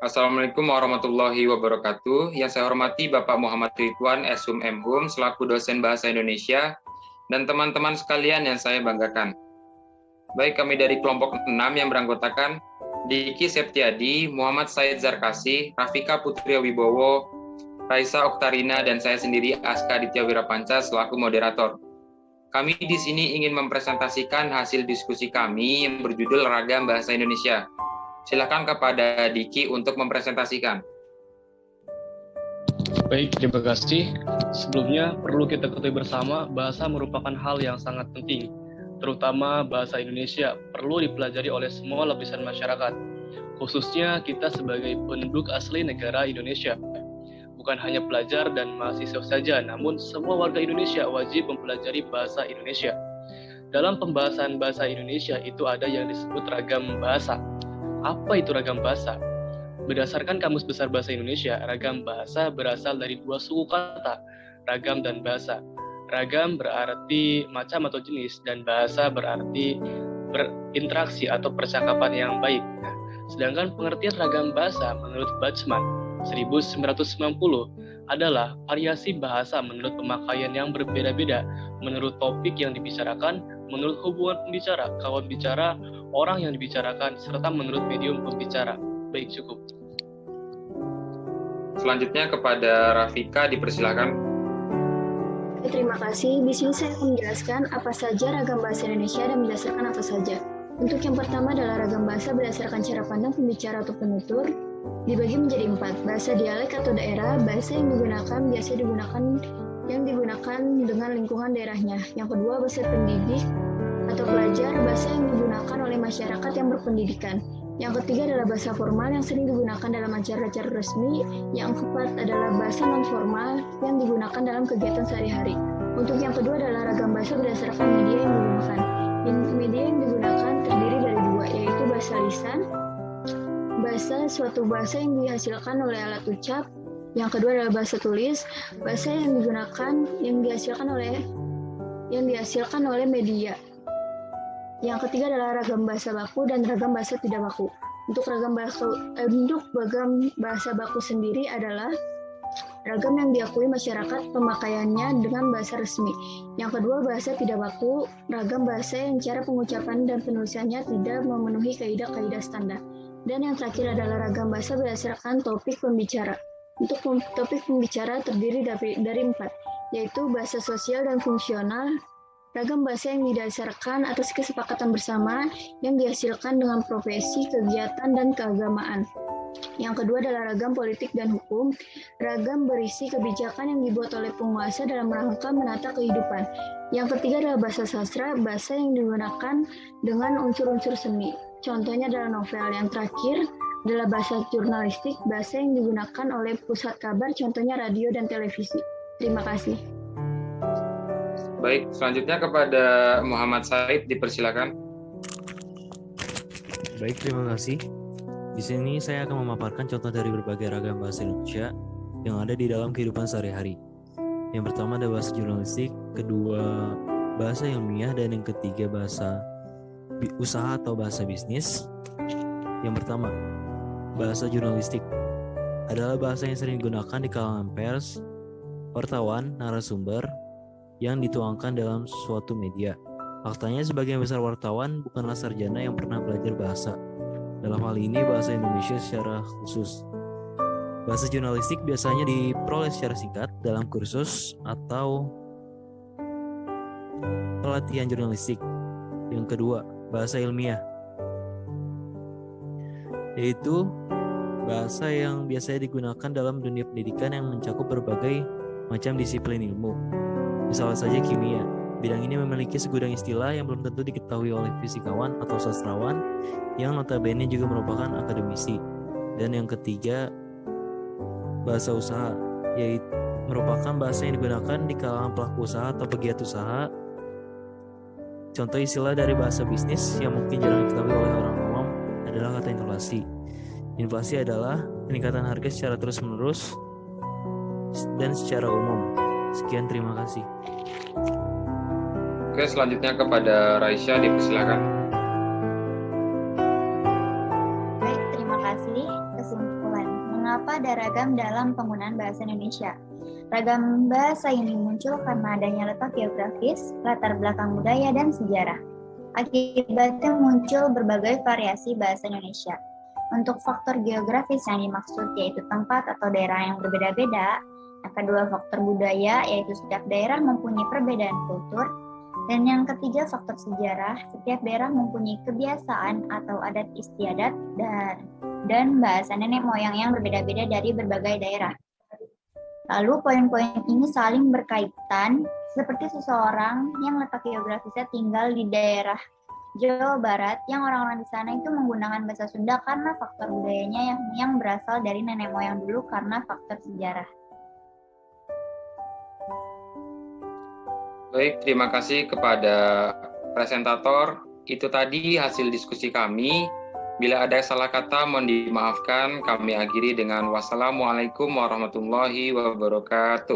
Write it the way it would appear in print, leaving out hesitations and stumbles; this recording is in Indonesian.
Assalamualaikum warahmatullahi wabarakatuh. Yang saya hormati Bapak Muhammad Ridwan Shum M.Hum selaku dosen Bahasa Indonesia dan teman-teman sekalian yang saya banggakan. Baik, kami dari kelompok 6 yang beranggotakan Diki Septiadi, Muhammad Said Zarkasi, Rafika Putri Wibowo, Raisa Oktarina, dan saya sendiri Aska Aditya Wirapanca selaku moderator. Kami di sini ingin mempresentasikan hasil diskusi kami yang berjudul Ragam Bahasa Indonesia. Silakan kepada Diki untuk mempresentasikan. Baik, terima kasih. Sebelumnya perlu kita ketahui bersama bahasa merupakan hal yang sangat penting, terutama bahasa Indonesia perlu dipelajari oleh semua lapisan masyarakat, khususnya kita sebagai penduduk asli negara Indonesia. Bukan hanya pelajar dan mahasiswa saja, namun semua warga Indonesia wajib mempelajari bahasa Indonesia. Dalam pembahasan bahasa Indonesia itu ada yang disebut ragam bahasa. Apa itu ragam bahasa? Berdasarkan Kamus Besar Bahasa Indonesia, ragam bahasa berasal dari dua suku kata, ragam dan bahasa. Ragam berarti macam atau jenis, dan bahasa berarti berinteraksi atau percakapan yang baik. Sedangkan pengertian ragam bahasa menurut Bachman 1990 adalah variasi bahasa menurut pemakaian yang berbeda-beda, menurut topik yang dibicarakan, menurut hubungan pembicara, kawan bicara, orang yang dibicarakan, serta menurut medium pembicara. Baik, cukup. Selanjutnya kepada Rafika, dipersilakan. Terima kasih. Di sini saya akan menjelaskan apa saja ragam bahasa Indonesia dan berdasarkan apa saja. Untuk yang pertama adalah ragam bahasa berdasarkan cara pandang pembicara atau penutur. Dibagi menjadi 4, bahasa dialek atau daerah, bahasa yang digunakan dengan lingkungan daerahnya. Yang kedua, bahasa pendidik atau pelajar, bahasa yang digunakan oleh masyarakat yang berpendidikan. Yang ketiga adalah bahasa formal yang sering digunakan dalam acara-acara resmi. Yang keempat adalah bahasa non-formal yang digunakan dalam kegiatan sehari-hari. Untuk yang kedua adalah ragam bahasa berdasarkan media yang digunakan. Media yang digunakan terdiri dari 2, yaitu bahasa lisan, suatu bahasa yang dihasilkan oleh alat ucap. Yang kedua adalah bahasa tulis, bahasa yang dihasilkan oleh media. Yang ketiga adalah ragam bahasa baku dan ragam bahasa tidak baku. Untuk ragam bahasa baku sendiri adalah ragam yang diakui masyarakat pemakaiannya dengan bahasa resmi. Yang kedua, bahasa tidak baku, ragam bahasa yang cara pengucapan dan penulisannya tidak memenuhi kaidah-kaidah standar. Dan yang terakhir adalah ragam bahasa berdasarkan topik pembicara. Untuk topik pembicara terdiri dari 4, yaitu bahasa sosial dan fungsional, ragam bahasa yang didasarkan atas kesepakatan bersama yang dihasilkan dengan profesi, kegiatan, dan keagamaan. Yang kedua adalah ragam politik dan hukum, ragam berisi kebijakan yang dibuat oleh penguasa dalam rangka menata kehidupan. Yang ketiga adalah bahasa sastra, bahasa yang digunakan dengan unsur-unsur seni. Contohnya adalah novel. Yang terakhir adalah bahasa jurnalistik, bahasa yang digunakan oleh pusat kabar, contohnya radio dan televisi. Terima kasih. Baik, selanjutnya kepada Muhammad Said, dipersilakan. Baik, terima kasih. Di sini saya akan memaparkan contoh dari berbagai ragam bahasa Indonesia yang ada di dalam kehidupan sehari-hari. Yang pertama ada bahasa jurnalistik, kedua bahasa ilmiah, dan yang ketiga bahasa usaha atau bahasa bisnis. Yang pertama, bahasa jurnalistik adalah bahasa yang sering digunakan di kalangan pers, wartawan, narasumber yang dituangkan dalam suatu media. Faktanya sebagian besar wartawan bukanlah sarjana yang pernah belajar bahasa. Dalam hal ini bahasa Indonesia secara khusus. Bahasa jurnalistik biasanya diperoleh secara singkat dalam kursus atau pelatihan jurnalistik. Yang kedua, bahasa ilmiah, yaitu bahasa yang biasanya digunakan dalam dunia pendidikan yang mencakup berbagai macam disiplin ilmu. Misalnya saja kimia. Bidang ini memiliki segudang istilah yang belum tentu diketahui oleh fisikawan atau sastrawan yang notabene juga merupakan akademisi. Dan yang ketiga, bahasa usaha, yaitu merupakan bahasa yang digunakan di kalangan pelaku usaha atau pegiat usaha. Contoh istilah dari bahasa bisnis yang mungkin jarang diketahui oleh orang awam adalah kata inflasi. Inflasi adalah peningkatan harga secara terus-menerus dan secara umum. Sekian, terima kasih. Oke, selanjutnya kepada Raisya, dipersilakan. Baik, terima kasih. Kesimpulan Mengapa ada ragam dalam penggunaan bahasa Indonesia? Ragam bahasa ini muncul karena adanya letak geografis, latar belakang budaya, dan sejarah. Akibatnya muncul berbagai variasi bahasa Indonesia. Untuk faktor geografis yang dimaksud yaitu tempat atau daerah yang berbeda-beda. Yang kedua, faktor budaya, yaitu setiap daerah mempunyai perbedaan kultur. Dan yang ketiga, faktor sejarah, setiap daerah mempunyai kebiasaan atau adat istiadat dan bahasa nenek moyang yang berbeda-beda dari berbagai daerah. Lalu poin-poin ini saling berkaitan, seperti seseorang yang letak geografisnya tinggal di daerah Jawa Barat, yang orang-orang di sana itu menggunakan bahasa Sunda karena faktor budayanya yang berasal dari nenek moyang dulu karena faktor sejarah. Baik, terima kasih kepada presentator. Itu tadi hasil diskusi kami. Bila ada salah kata, mohon dimaafkan. Kami akhiri dengan wassalamualaikum warahmatullahi wabarakatuh.